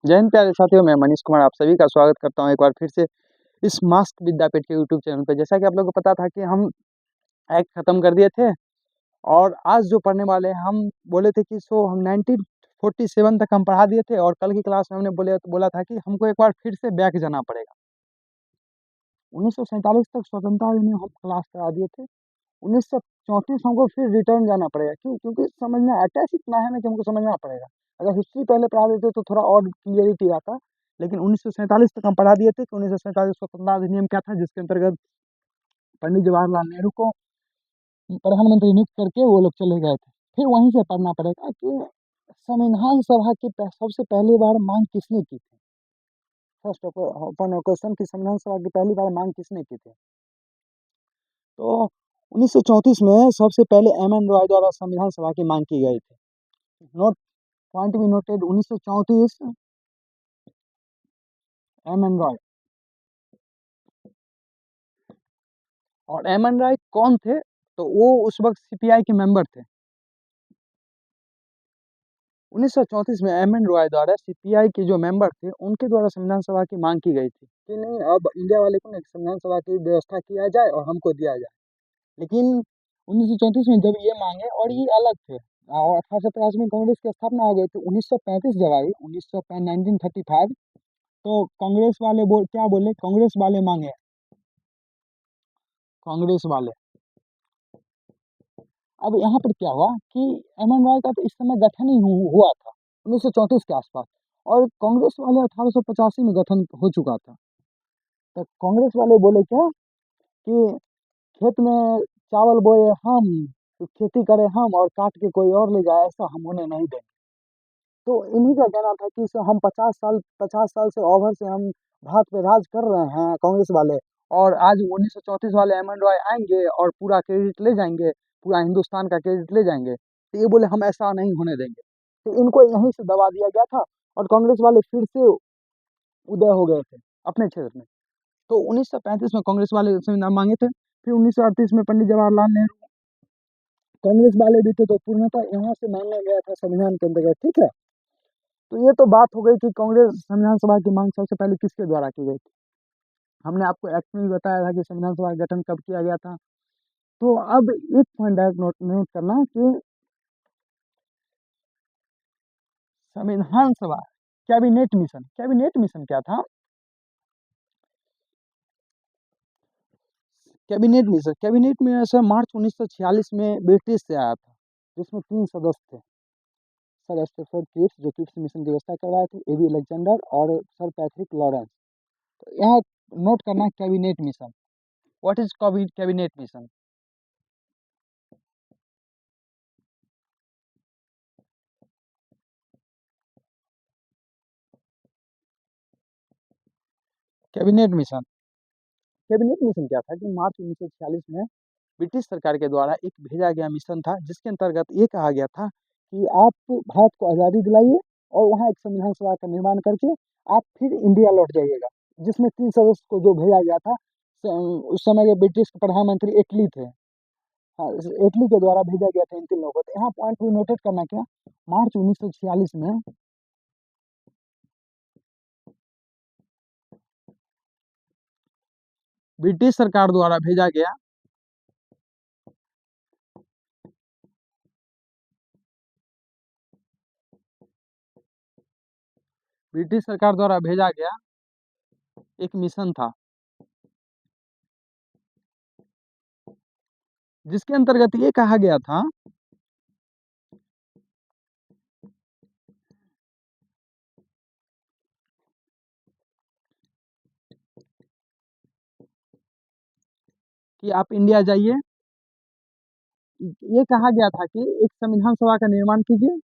जय हिंद प्यारे साथियों, मैं मनीष कुमार आप सभी का स्वागत करता हूं एक बार फिर से इस मास्क विद्यापीठ के यूट्यूब चैनल पे। जैसा कि आप लोगों को पता था कि हम एक्ट खत्म कर दिए थे और आज जो पढ़ने वाले हैं, हम बोले थे कि हम 1947 तक हम पढ़ा दिए थे और कल की क्लास में हमने बोला था कि हमको एक बार फिर से बैक जाना पड़ेगा। 1947 तक स्वतंत्रता दिन हम क्लास करा दिए थे। 1934 हमको फिर रिटर्न जाना पड़ेगा। क्यों? क्योंकि समझना अटैच इतना है ना कि हमको समझना पड़ेगा। अगर हिस्ट्री पहले पढ़ा देते तो थोड़ा और क्लियरिटी आता, लेकिन 1947 तक हम पढ़ा दिए थे कि 1947 स्वतंत्रता अधिनियम क्या था, जिसके अंतर्गत पंडित जवाहरलाल नेहरू को प्रधानमंत्री नियुक्त करके वो लोग चले गए थे। फिर वहीं से पढ़ना पड़ेगा कि संविधान सभा की सबसे पहली बार मांग किसने की थी। फर्स्ट अपन क्वेश्चन की संविधान सभा की पहली बार मांग किसने की थी। तो 1934 में सबसे पहले एम एन रॉय द्वारा संविधान सभा की मांग की गई थी। Note point be noted, 1934 M N Roy. और एम एन रॉय कौन थे? तो वो उस वक्त सीपीआई के मेंबर थे। 1934 में एम एन रॉय द्वारा सीपीआई के जो मेंबर थे उनके द्वारा संविधान सभा की मांग की गई थी कि नहीं, अब इंडिया वाले को संविधान सभा की व्यवस्था किया जाए और हमको दिया जाए। लेकिन 1934 में जब ये मांगे, और ये अलग थे, और 1850 में कांग्रेस की स्थापना हो गई थी। 1935 जब आई, 1935, तो कांग्रेस वाले क्या बोले, कांग्रेस वाले मांगे, कांग्रेस वाले। अब यहाँ पर क्या हुआ कि एम एन रॉय का तो इस समय गठन ही हुआ था 1934 के आसपास, और कांग्रेस वाले 1885 में गठन हो चुका था। तो कांग्रेस वाले बोले क्या कि खेत में चावल बोए हम, तो खेती करे हम, और काट के कोई और ले जाए, ऐसा हम उन्हें नहीं देंगे। तो इन्हीं का कहना था कि हम 50 साल से ओवर से हम भारत पे राज कर रहे हैं कांग्रेस वाले, और आज 1934 वाले एम एन रॉय आएंगे और पूरा क्रेडिट ले जाएंगे, पूरा हिंदुस्तान का क्रेडिट ले जाएंगे। तो ये बोले हम ऐसा नहीं होने देंगे। तो इनको यहीं से दबा दिया गया था और कांग्रेस वाले फिर से उदय हो गए थे अपने क्षेत्र में। तो 1935 में कांग्रेस वाले संविधान मांगे थे। फिर 1938 में पंडित जवाहरलाल नेहरू कांग्रेस वाले भी थे, तो पूर्णतः यहाँ से मांगा गया था संविधान के अंतर्गत। ठीक है, तो ये तो बात हो गई कि कांग्रेस संविधान सभा की मांग सबसे पहले किसके द्वारा की गई थी। हमने आपको एक्ट में भी बताया था कि संविधान सभा का गठन कब किया गया था। तो अब एक पॉइंट डायरेक्ट नोट करना कि संविधान सभा कैबिनेट मिशन क्या था। कैबिनेट मिशन मार्च 1946 में ब्रिटिश से आया था, जिसमें 3 सदस्य थे। सर स्टेफर्ड क्रिप्स, जो क्रिप्स मिशन की व्यवस्था करवाए थे, एबी अलेक्जेंडर और सर पैट्रिक लॉरेंस। तो यहाँ नोट करना cabinet mission. What is cabinet mission? Cabinet mission क्या था कि मार्च 1946 में ब्रिटिश सरकार के द्वारा एक भेजा गया मिशन था, जिसके अंतर्गत ये कहा गया था कि आप भारत को आज़ादी दिलाइए और वहाँ एक संविधान सभा का निर्माण करके आप फिर इंडिया लौट जाइएगा। जिसमें 3 सदस्य को जो भेजा गया था, उस समय के ब्रिटिश के प्रधानमंत्री एटली थे। हाँ, एटली के द्वारा भेजा गया था इन 3 लोगों को। तो यहाँ पॉइंट भी नोटेट करना क्या, मार्च 1946 में ब्रिटिश सरकार द्वारा भेजा गया ब्रिटिश सरकार द्वारा भेजा गया एक मिशन था, जिसके अंतर्गत ये कहा गया था कि आप इंडिया जाइए। ये कहा गया था कि एक संविधान सभा का निर्माण कीजिए,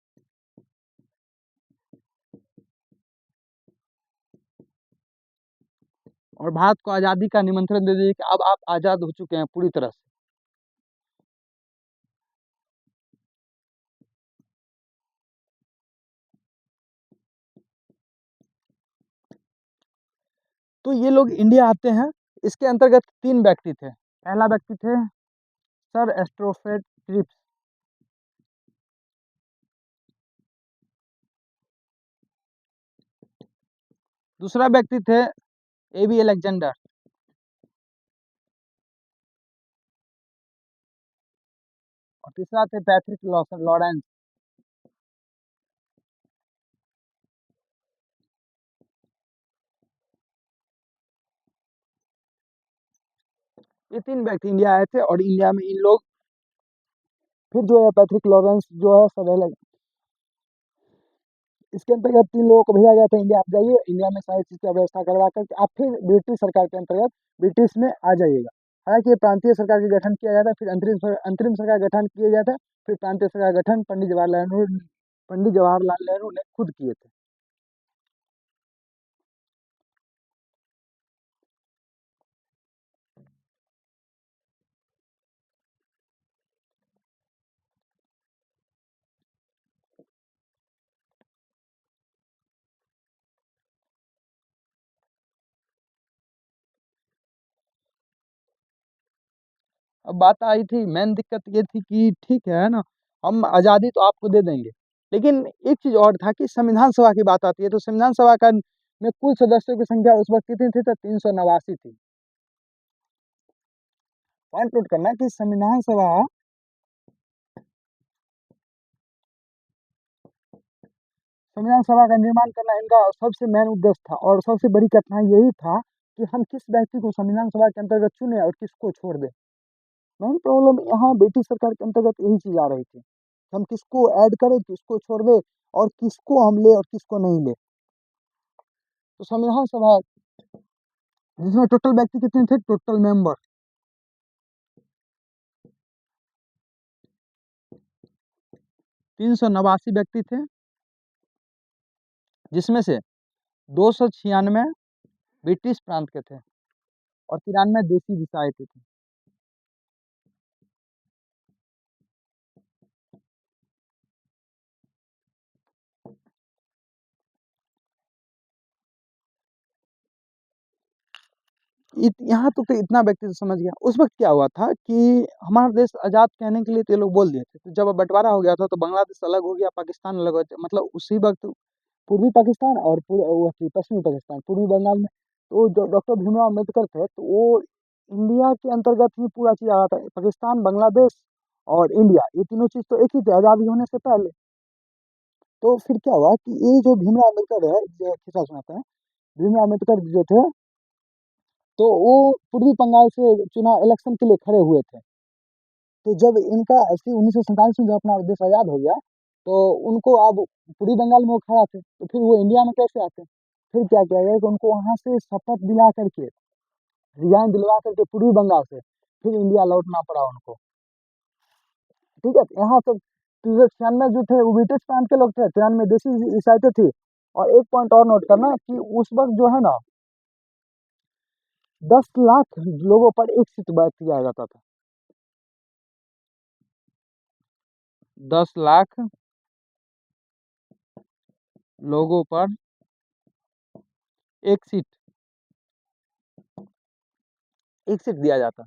और भारत को आज़ादी का निमंत्रण दे दीजिए कि अब आप आज़ाद हो चुके हैं पूरी तरह से। तो ये लोग इंडिया आते हैं। इसके अंतर्गत 3 व्यक्ति थे। पहला व्यक्ति थे सर स्टोफर्ड क्रिप्स, दूसरा व्यक्ति थे एबी अलेक्जेंडर, और तीसरा थे पैट्रिक लॉरेंस। ये 3 व्यक्ति इंडिया आए थे, और इंडिया में इन लोग फिर जो है पैट्रिक लॉरेंस जो है सब अलग, इसके अंतर्गत 3 लोगों को भेजा गया था इंडिया, आप जाइए इंडिया में सारी चीज़ का व्यवस्था करवा करके आप फिर ब्रिटिश सरकार के अंतर्गत ब्रिटिश में आ जाइएगा। हालांकि ये प्रांतीय सरकार का गठन किया गया था, फिर अंतरिम सरकार का गठन किया गया था, फिर प्रांतीय सरकार का गठन पंडित जवाहरलाल नेहरू ने खुद किए थे। अब बात आई थी, मेन दिक्कत ये थी कि ठीक है ना, हम आज़ादी तो आपको दे देंगे, लेकिन एक चीज़ और था कि संविधान सभा की बात आती है तो संविधान सभा का में कुल सदस्यों की संख्या उस वक्त कितनी थी, तो 389 थी। पॉइंट नोट करना कि संविधान सभा का निर्माण करना इनका सबसे मेन उद्देश्य था, और सबसे बड़ी कठिनाई यही था कि हम किस व्यक्ति को संविधान सभा के अंतर्गत चुने और किसको छोड़ दें। मेन प्रॉब्लम यहाँ ब्रिटिश सरकार के अंतर्गत यही चीज आ रही थी, हम किसको ऐड करें किसको छोड़ दें, और किसको हम ले और किसको नहीं ले। तो संविधान सभा जिसमें टोटल व्यक्ति कितने थे, टोटल मेंबर 389 व्यक्ति थे, जिसमें से 296 ब्रिटिश प्रांत के थे और 93 देसी रिसायती थे। यहाँ तो इतना व्यक्ति तो समझ गया। उस वक्त क्या हुआ था कि हमारा देश आज़ाद कहने के लिए तो ये लोग बोल दिए थे, तो जब बंटवारा हो गया था तो बांग्लादेश अलग हो गया, पाकिस्तान अलग हो गया, मतलब उसी वक्त पूर्वी पाकिस्तान और पश्चिमी पाकिस्तान, पूर्वी बंगाल में तो जो डॉक्टर भीमराव अम्बेडकर थे तो वो इंडिया के अंतर्गत ही पूरा चीज आ रहा था, पाकिस्तान, बांग्लादेश और इंडिया, ये तीनों चीज तो एक ही थे आज़ादी होने से पहले। तो फिर क्या हुआ कि ये जो भीमराव अम्बेडकर है, जो किस्सा सुनाते हैं, भीमराव अम्बेडकर जो थे तो वो पूर्वी बंगाल से चुनाव इलेक्शन के लिए खड़े हुए थे। तो जब इनका 1947 में जब अपना देश आज़ाद हो गया, तो उनको अब पूर्वी बंगाल में वो खड़ा थे, तो फिर वो इंडिया में कैसे आते? फिर क्या किया गया कि उनको वहाँ से शपथ दिला करके, रिजाइन दिलवा करके पूर्वी बंगाल से फिर इंडिया लौटना पड़ा उनको। ठीक है, यहाँ तक 396 जो थे वो ब्रिटिश प्रांत के लोग थे, 93 देसी ईसाइतें थी। और एक पॉइंट और नोट करना कि उस वक्त जो है ना 10 लाख लोगों पर एक सीट बैठ किया जाता था। 10 लाख लोगों पर एक सीट दिया जाता।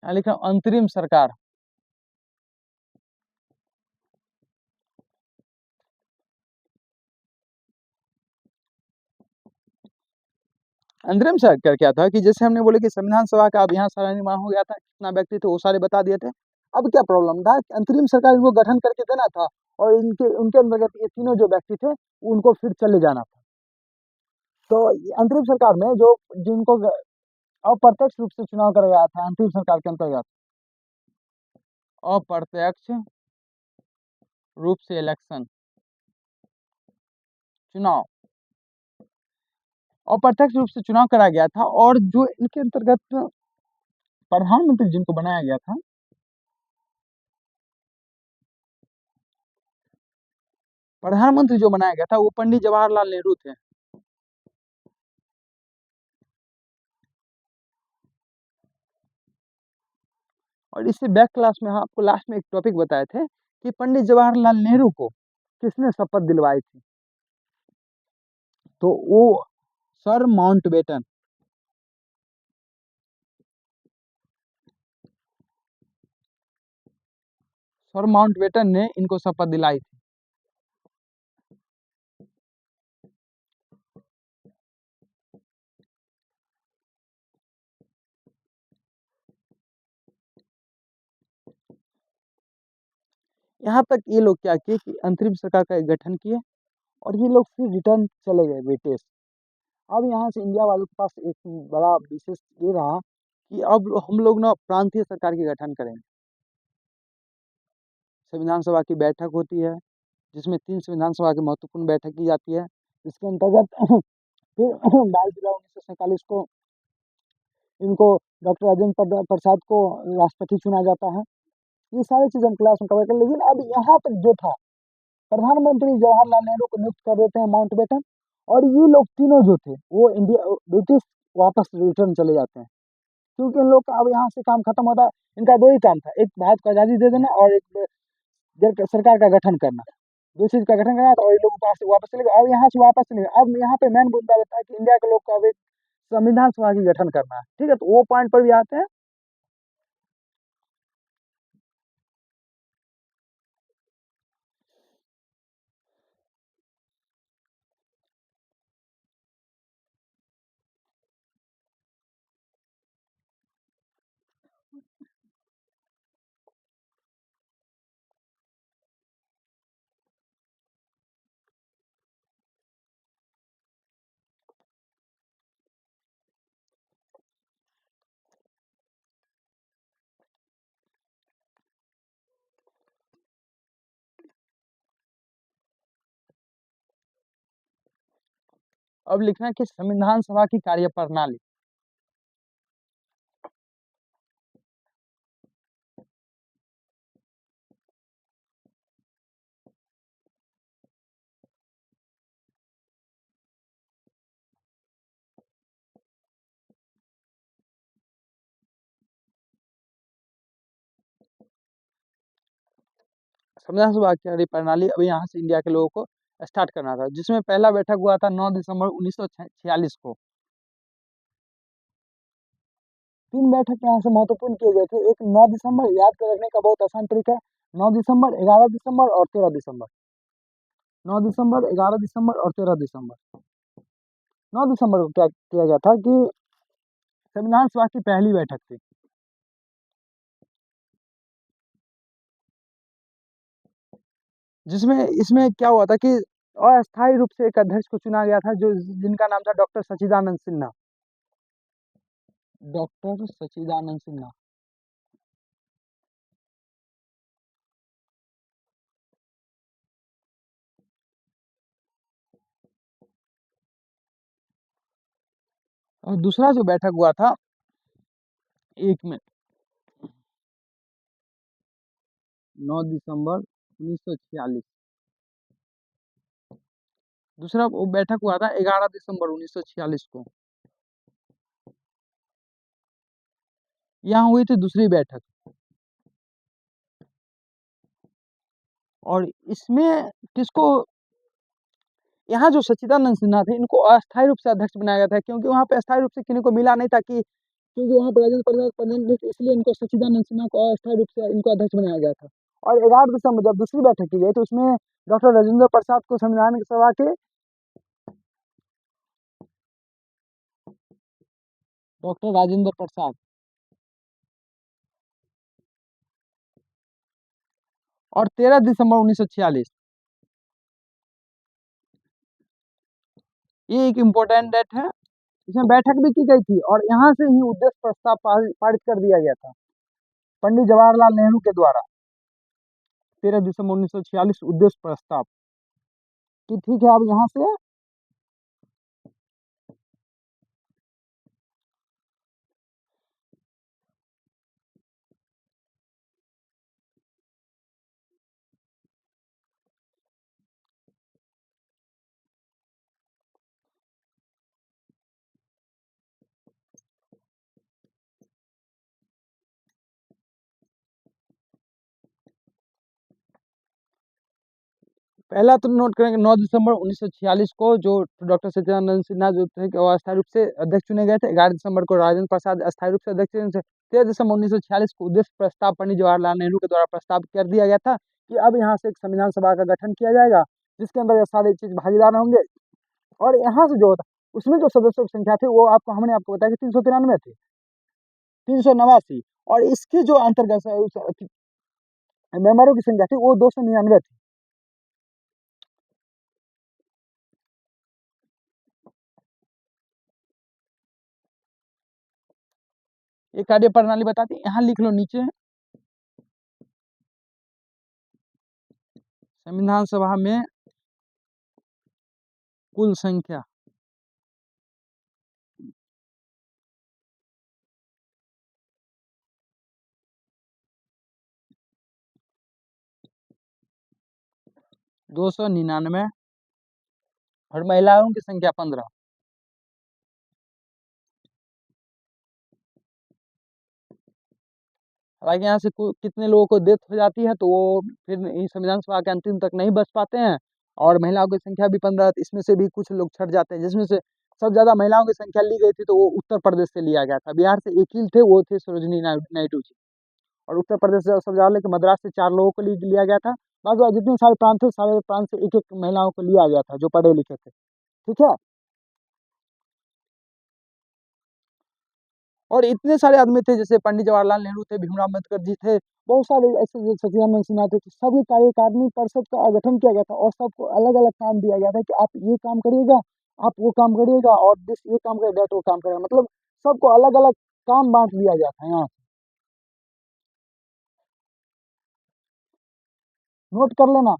यहाँ लिखा अंतरिम सरकार। अंतरिम सरकार क्या था कि जैसे हमने बोले कि संविधान सभा का अब यहाँ सारा निर्माण हो गया था, कितना व्यक्ति थे वो सारे बता दिए थे। अब क्या प्रॉब्लम था कि अंतरिम सरकार इनको गठन करके देना था, और इनके उनके अंतर्गत ये तीनों जो व्यक्ति थे उनको फिर चले जाना था। तो अंतरिम सरकार में जो जिनको अप्रत्यक्ष रूप से चुनाव कराया गया था अंतरिम सरकार के अंतर्गत, अप्रत्यक्ष रूप से इलेक्शन चुनाव, अप्रत्यक्ष रूप से चुनाव कराया गया था, और जो इनके अंतर्गत प्रधानमंत्री जिनको बनाया गया था, प्रधानमंत्री जो बनाया गया था वो पंडित जवाहरलाल नेहरू थे। और इससे बैक क्लास में आपको लास्ट में एक टॉपिक बताए थे कि पंडित जवाहरलाल नेहरू को किसने शपथ दिलवाई थी? तो वो सर माउंटबेटन। सर माउंटबेटन ने इनको शपथ दिलाई थी। यहाँ तक ये लोग क्या किए कि अंतरिम सरकार का एक गठन किए और ये लोग फिर रिटर्न चले गए ब्रिटिश। अब यहाँ से इंडिया वालों के पास एक बड़ा विशेष ये रहा कि अब हम लोग ना प्रांतीय सरकार की गठन करेंगे। संविधान सभा की बैठक होती है जिसमें 3 संविधान सभा की महत्वपूर्ण बैठक की जाती है। इसके अंतर्गत फिर 22 जुलाई 1947 को इनको डॉक्टर राजेंद्र प्रसाद को राष्ट्रपति चुना जाता है। ये सारी चीज़ हम क्लास में कवर कर, लेकिन अब यहाँ तक जो था, प्रधानमंत्री जवाहरलाल नेहरू को नियुक्त कर देते हैं माउंटबेटन, और ये लोग तीनों जो थे वो इंडिया ब्रिटिश वापस रिटर्न चले जाते हैं, क्योंकि इन लोग का अब यहाँ से काम खत्म होता है। इनका दो ही काम था, एक भारत को आज़ादी दे देना और एक सरकार का गठन करना। दो चीज का गठन करना था और ये लोग वापस चले गए। अब यहाँ से वापस चले गए। अब यहाँ पे मेन मुद्दा होता है कि इंडिया के लोग को अब एक संविधान सभा की गठन करना है, ठीक है, तो वो पॉइंट पर भी आते हैं। अब लिखना है कि संविधान सभा की कार्यप्रणाली। संविधान सभा की कार्यप्रणाली अब यहाँ से इंडिया के लोगों को स्टार्ट करना था, जिसमें पहला बैठक हुआ था 9 दिसंबर 1946 को। 3 बैठक यहाँ से महत्वपूर्ण किए गए थे। एक 9 दिसंबर, याद कर रखने का बहुत आसान तरीका है, 9 दिसंबर, 11 दिसंबर और 13 दिसंबर। 9 दिसंबर, 11 दिसंबर और 13 दिसंबर। 9 दिसंबर को क्या किया गया था कि संविधान सभा की पहली बैठक थी, जिसमें इसमें क्या हुआ था कि अस्थायी रूप से एक अध्यक्ष को चुना गया था, जो जिनका नाम था डॉक्टर सच्चिदानंद सिन्हा। डॉक्टर सच्चिदानंद सिन्हा। और दूसरा जो बैठक हुआ था, एक में 9 दिसंबर 1946। दूसरा वो बैठक हुआ था 11 दिसंबर 1946 को। यहाँ हुई थी दूसरी बैठक, और इसमें किसको, यहाँ जो सच्चिदानंद सिन्हा थे इनको अस्थायी रूप से अध्यक्ष बनाया गया था, क्योंकि वहाँ पे अस्थायी रूप से किसी को मिला नहीं था, कि क्योंकि वहाँ पर राजेंद्र प्रसाद प्रेजेंट थे, इसलिए इनको सच्चिदानंद सिन्हा को अस्थायी रूप से इनको अध्यक्ष बनाया गया था। और 11 दिसंबर जब दूसरी बैठक की गई तो उसमें डॉक्टर राजेंद्र प्रसाद को संविधान सभा के डॉक्टर राजेंद्र प्रसाद और 13 दिसंबर 1946, ये एक इम्पोर्टेंट डेट है। इसमें बैठक भी की गई थी और यहाँ से ही उद्देश्य प्रस्ताव पारित कर दिया गया था पंडित जवाहरलाल नेहरू के द्वारा। 13 दिसंबर 1946 उद्देश्य प्रस्ताव, कि ठीक है अब यहाँ से पहला तो नोट करेंगे 9 दिसंबर 1946 को जो डॉक्टर सच्चिदानंद सिन्हा जो थे कि वो अस्थायी रूप से अध्यक्ष चुने गए थे। 11 दिसंबर को राजेंद्र प्रसाद अस्थायी रूप से अध्यक्ष चुने थे। 13 दिसंबर 1946 को उद्देश्य प्रस्ताव पंडित जवाहरलाल नेहरू के द्वारा प्रस्ताव कर दिया गया था कि अब यहाँ से एक संविधान सभा का गठन किया जाएगा, जिसके अंदर ये सारे चीज भागीदार होंगे। और यहाँ से जो होता उसमें जो सदस्यों की संख्या थी वो हमने आपको बताया कि 393 थी, 389। और इसके जो अंतर्गत मेंबरों की संख्या थी वो 299 थी। ये कार्य प्रणाली बताती है, यहाँ लिख लो नीचे। संविधान सभा में कुल संख्या 299 और महिलाओं की संख्या 15। हालांकि यहाँ से कितने लोगों को डेथ हो जाती है तो वो फिर इस संविधान सभा के अंतिम तक नहीं बच पाते हैं। और महिलाओं की संख्या भी 15, इसमें से भी कुछ लोग छट जाते हैं, जिसमें से सबसे ज्यादा महिलाओं की संख्या ली गई थी तो वो उत्तर प्रदेश से लिया गया था। बिहार से एक ही थे, वो थे सरोजिनी नायडू जी। और उत्तर प्रदेश से सबसे ज्यादा लेकर मद्रास से 4 लोगों को लिया गया था। बाकी जितने सारे प्रांत थे सारे प्रांत से एक एक महिलाओं को लिया गया था जो पढ़े लिखे थे। ठीक है। और इतने सारे आदमी थे, जैसे पंडित जवाहरलाल नेहरू थे, भीमराव अम्बेडकर जी थे, बहुत सारे ऐसे जो सच्चिदानंद सिन्हा थे, तो सभी कार्यकारिणी परिषद का गठन किया गया था और सबको अलग अलग काम दिया गया था कि आप ये काम करिएगा, आप वो काम करिएगा, और दिस ये काम करेगा, डेट वो काम करेगा। मतलब सबको अलग अलग काम बांट दिया गया था। यहाँ नोट कर लेना।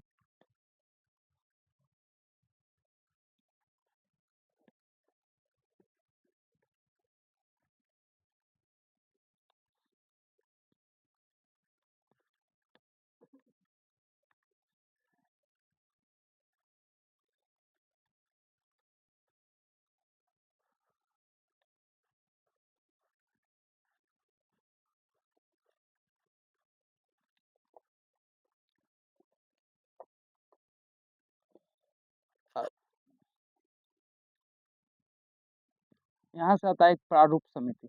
यहाँ से आता है एक प्रारूप समिति।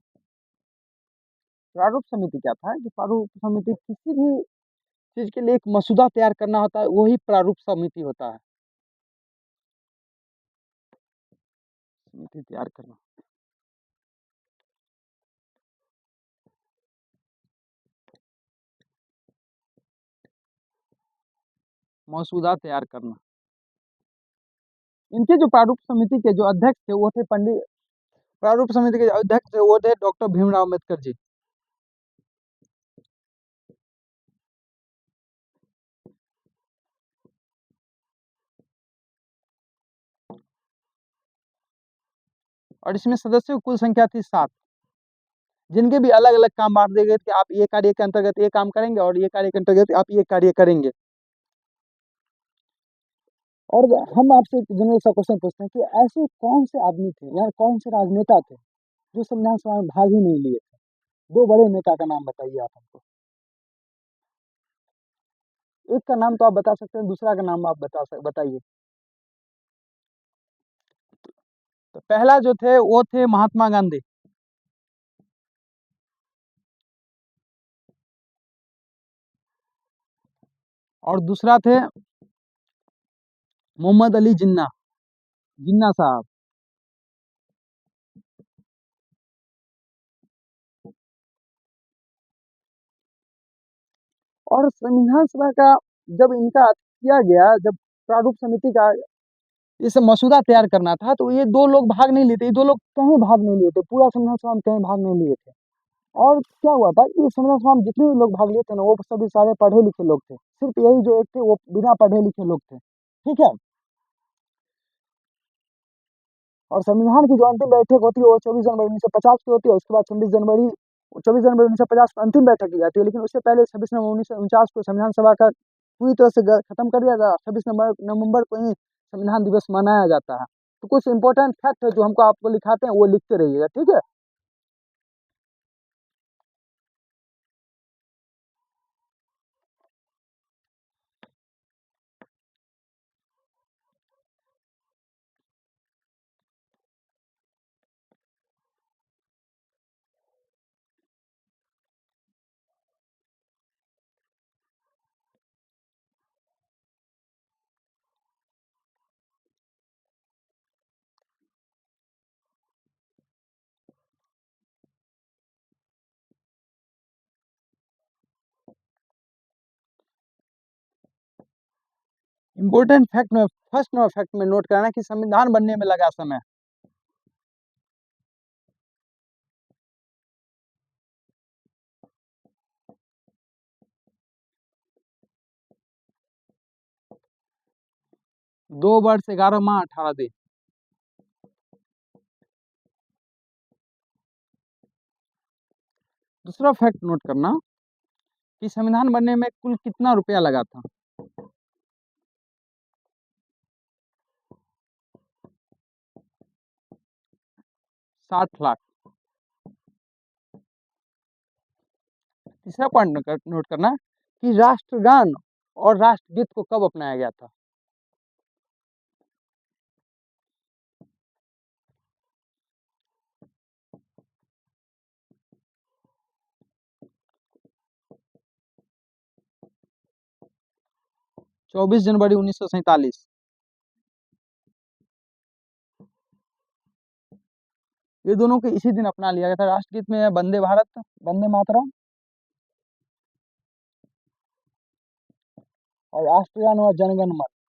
प्रारूप समिति क्या था कि प्रारूप समिति किसी भी चीज के लिए एक मसौदा तैयार करना होता है, वही प्रारूप समिति होता है। समिति तैयार करना, मसौदा तैयार करना। इनके जो प्रारूप समिति के जो अध्यक्ष थे वो थे पंडित प्रारूप समिति के जो अध्यक्ष थे वो थे डॉक्टर भीमराव अम्बेडकर जी। और इसमें सदस्यों की कुल संख्या थी 7, जिनके भी अलग अलग काम बांट दिए गए थे कि आप ये कार्य के अंतर्गत ये काम करेंगे और ये कार्य के अंतर्गत आप ये कार्य करेंगे। और हम आपसे एक जनरल सा क्वेश्चन पूछते हैं कि ऐसे कौन से आदमी थे या कौन से राजनेता थे जो संविधान सभा में भाग ही नहीं लिए थे? 2 बड़े नेता का नाम बताइए आप हमको। एक का नाम तो आप बता सकते हैं, दूसरा का नाम आप बताइए। तो पहला जो थे वो थे महात्मा गांधी। और दूसरा थे मोहम्मद अली जिन्ना, जिन्ना साहब। और संविधान सभा का जब इनका किया गया, जब प्रारूप समिति का इस मसौदा तैयार करना था तो ये 2 लोग भाग नहीं लिए थे। ये 2 लोग कहीं भाग नहीं लिए थे, पूरा संविधान सभा में कहीं भाग नहीं लिए थे। और क्या हुआ था कि संविधान सभा में जितने भी लोग भाग लिए थे ना वो सभी सारे पढ़े लिखे लोग थे। सिर्फ यही जो एक थे वो बिना पढ़े लिखे लोग थे। ठीक है। और संविधान की जो अंतिम बैठक होती है वो 24 जनवरी 1950 की होती है। उसके बाद 24 जनवरी 1950 को अंतिम बैठक की जाती है। लेकिन उससे पहले 26 नवंबर 1949 को संविधान सभा का पूरी तरह से खत्म कर दिया था। 26 नवंबर को ही संविधान दिवस मनाया जाता है। तो कुछ इंपॉर्टेंट फैक्ट है जो हमको आपको लिखाते हैं वो लिखते रहिएगा। ठीक है। इंपॉर्टेंट फैक्ट में फर्स्ट नंबर फैक्ट में नोट करना कि संविधान बनने में लगा समय 2 वर्ष 11 माह 18 दिन। दूसरा फैक्ट नोट करना कि संविधान बनने में कुल कितना रुपया लगा था। 60 लाख। तीसरा पॉइंट नोट करना कि राष्ट्रगान और राष्ट्रगीत को कब अपनाया गया था। 24 जनवरी 1947। ये दोनों को इसी दिन अपना लिया गया था। राष्ट्रगीत में है वंदे भारत, वंदे मातरम, और राष्ट्रगान हुआ जनगण मन।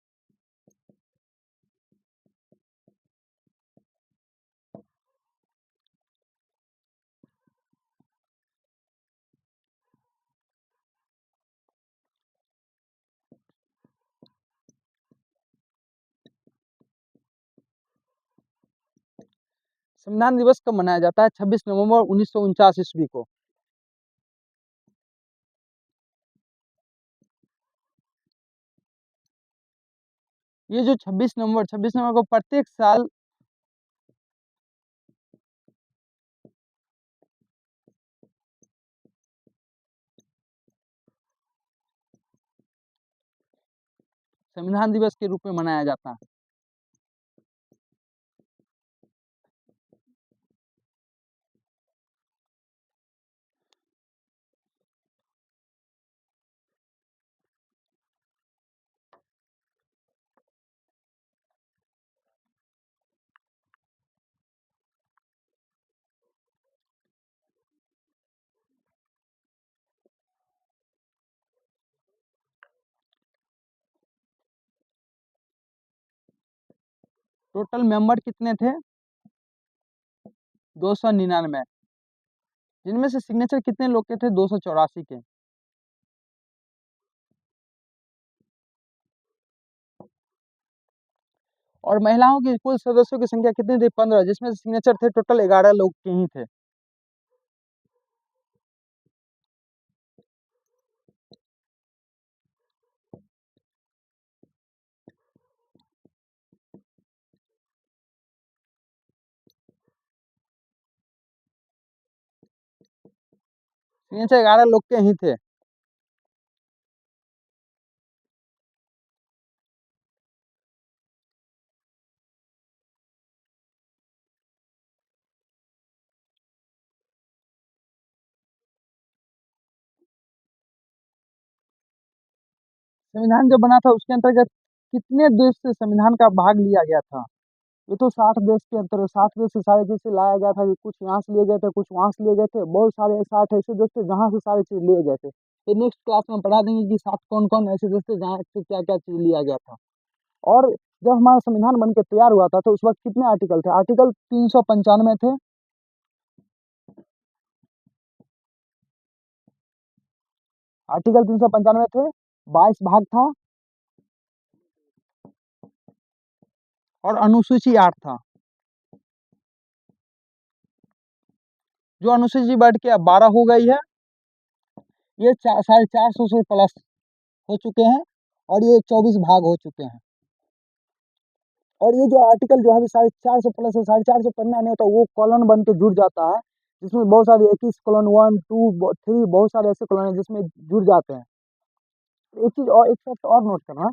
संविधान दिवस कब मनाया जाता है? 26 नवंबर 1949 ईस्वी को। ये जो 26 नवंबर को प्रत्येक साल संविधान दिवस के रूप में मनाया जाता है। टोटल मेंबर कितने थे? 299। जिनमें से सिग्नेचर कितने लोग के थे? 284 के। और महिलाओं की कुल सदस्यों की संख्या कितनी थी? 15, जिसमें सिग्नेचर थे टोटल 11 लोग के ही थे। सिग्नेचर 11 लोग के ही थे। संविधान जब बना था उसके अंतर्गत कितने देश से संविधान का भाग लिया गया था? ये तो 60 देश के अंतर्गत 60 देश से सारे चीज से लाया गया था कि कुछ यहाँ से लिए गए थे, कुछ वहां से लिए गए थे। बहुत सारे 60 ऐसे देश थे जहाँ से सारे चीज लिए गए थे। ये नेक्स्ट क्लास में पढ़ा देंगे कि 60 कौन कौन ऐसे देश थे जहाँ से क्या क्या चीज लिया गया था। और जब हमारा संविधान बन के तैयार हुआ था तो उस वक्त कितने आर्टिकल थे? आर्टिकल 395 थे। आर्टिकल 395 थे, 22 भाग था, और अनुसूची 8 था। जो अनुसूची बढ़ के अब 12 हो गई है। ये 450 से प्लस हो चुके हैं, और ये 24 भाग हो चुके हैं। और ये जो आर्टिकल जो है 450 प्लस है, 450 पढ़ना नहीं होता, वो कॉलन बन के जुड़ जाता है, जिसमें बहुत सारे 21 कॉलन 1 2 3 बहुत सारे ऐसे कॉलन है जिसमें जुड़ जाते हैं। एक चीज और, एक फैक्ट और नोट करना,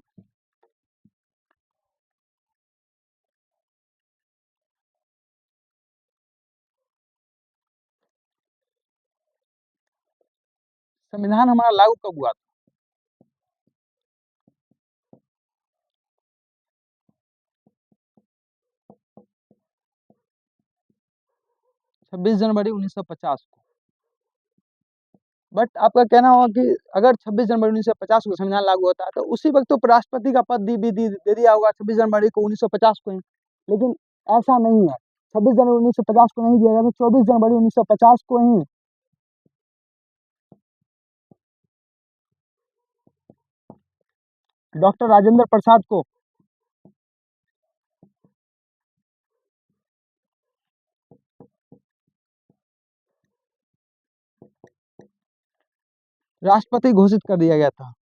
संविधान हमारा लागू कब हुआ था? 26 जनवरी 1950 को। बट आपका कहना होगा कि अगर 26 जनवरी 1950 को संविधान लागू होता है तो उसी वक्त तो राष्ट्रपति का पद दे दिया होगा 26 जनवरी को 1950 को ही। लेकिन ऐसा नहीं है, 26 जनवरी 1950 को नहीं दिया गया था, 24 जनवरी 1950 को ही डॉक्टर राजेंद्र प्रसाद को राष्ट्रपति घोषित कर दिया गया था।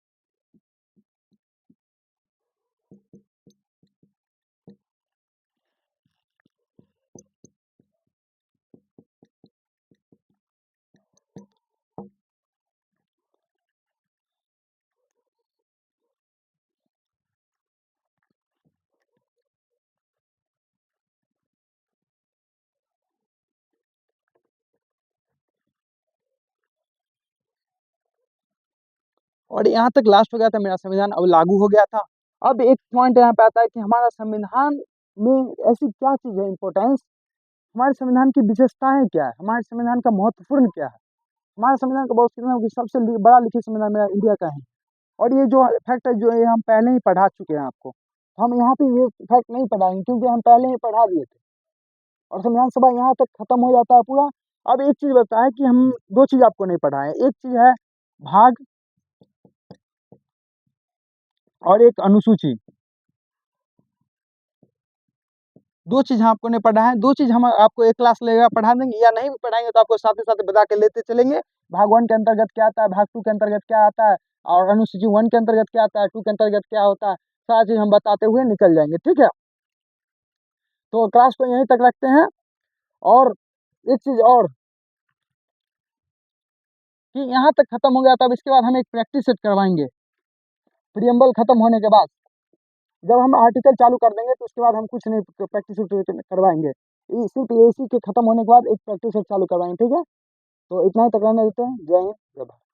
और यहाँ तक लास्ट हो गया था मेरा संविधान, अब लागू हो गया था। अब एक पॉइंट यहाँ पे आता है कि हमारा संविधान में ऐसी क्या चीज़ है इम्पोर्टेंस, हमारे संविधान की विशेषताएं क्या है, हमारे संविधान का महत्वपूर्ण क्या है। हमारे संविधान का बहुत सबसे बड़ा लिखित संविधान मेरा इंडिया का है। और ये जो फैक्ट है जो ये हम पहले ही पढ़ा चुके हैं आपको, हम यहाँ पे ये फैक्ट नहीं पढ़ाएंगे क्योंकि हम पहले ही पढ़ा दिए थे और संविधान सभा यहाँ तक खत्म हो जाता है पूरा। अब एक चीज बता है कि हम दो चीज आपको नहीं पढ़ाए, एक चीज है भाग और एक अनुसूची। दो चीज हम आपको नहीं पढ़ा है, दो चीज हम आपको एक क्लास लेगा पढ़ा देंगे या नहीं भी पढ़ाएंगे तो आपको साथ ही साथ बता के लेते चलेंगे। भाग 1 के अंतर्गत क्या आता है, भाग 2 के अंतर्गत क्या आता है और अनुसूची 1 के अंतर्गत क्या आता है, 2 के अंतर्गत क्या होता है, सारा चीज हम बताते हुए निकल जाएंगे। ठीक है, तो क्लास को यहीं तक रखते हैं। और एक चीज और कि यहाँ तक खत्म हो गया, तब इसके बाद हम एक प्रैक्टिस सेट करवाएंगे प्रियम्बल खत्म होने के बाद। जब हम आर्टिकल चालू कर देंगे तो उसके बाद हम कुछ नहीं प्रैक्टिस करवाएंगे, सिर्फ एसी के खत्म होने के बाद एक प्रैक्टिस सेट चालू करवाएंगे। ठीक है, तो इतना ही तक रहने देते हैं। जय हिंद, जय भारत।